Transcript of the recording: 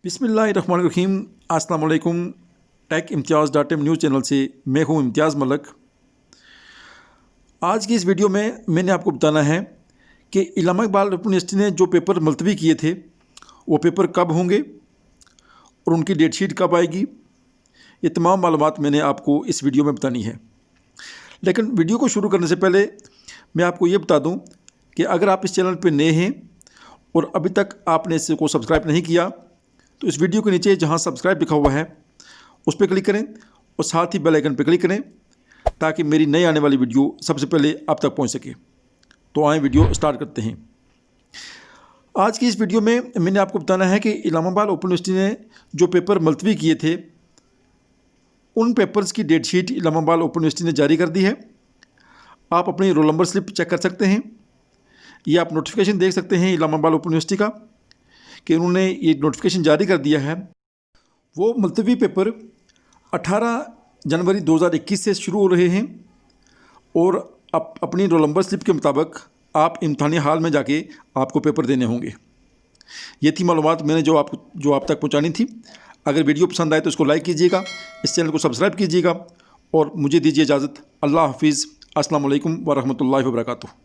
बिस्मिल्लाहिर्रहमानिर्रहीम। अस्सलाम वालेकुम। टेक इम्तियाज़ .m न्यूज़ चैनल से मैं हूं इम्तियाज़ मलक। आज की इस वीडियो में मैंने आपको बताना है कि इलामा इकबाल यूनिवर्सिटी ने जो पेपर मुलतवी किए थे वो पेपर कब होंगे और उनकी डेट शीट कब आएगी। ये तमाम मालूमात मैंने आपको इस वीडियो में बतानी है। लेकिन वीडियो को शुरू करने से पहले मैं आपको ये बता दूं कि अगर आप इस चैनल पर नए हैं और अभी तक आपने इसको सब्सक्राइब नहीं किया तो इस वीडियो के नीचे जहां सब्सक्राइब लिखा हुआ है उस पर क्लिक करें और साथ ही बेल आइकन पर क्लिक करें ताकि मेरी नई आने वाली वीडियो सबसे पहले आप तक पहुंच सके। तो आए वीडियो स्टार्ट करते हैं। आज की इस वीडियो में मैंने आपको बताना है कि इस्लामाबाद ओपन यूनिवर्सिटी ने जो पेपर मुलतवी किए थे उन पेपर्स की date sheet Islamabad open university ने जारी कर दी है। आप अपनी रोल नंबर स्लिप चेक कर सकते हैं। ये आप नोटिफिकेशन देख सकते हैं इस्लामाबाद ओपन यूनिवर्सिटी का कि उन्होंने ये नोटिफिकेशन जारी कर दिया है। वो मुलतवी पेपर 18 जनवरी 2021 से शुरू हो रहे हैं और अपनी रोल नंबर स्लिप के मुताबिक आप इम्तहानी हाल में जाके आपको पेपर देने होंगे। ये थी मालूमात मैंने जो आप तक पहुंचानी थी। अगर वीडियो पसंद आए तो इसको लाइक कीजिएगा, इस चैनल को सब्सक्राइब कीजिएगा और मुझे दीजिए इजाज़त। अल्लाह हाफिज़। अस्सलाम वालेकुम व रहमतुल्लाहि व बरकातुहू।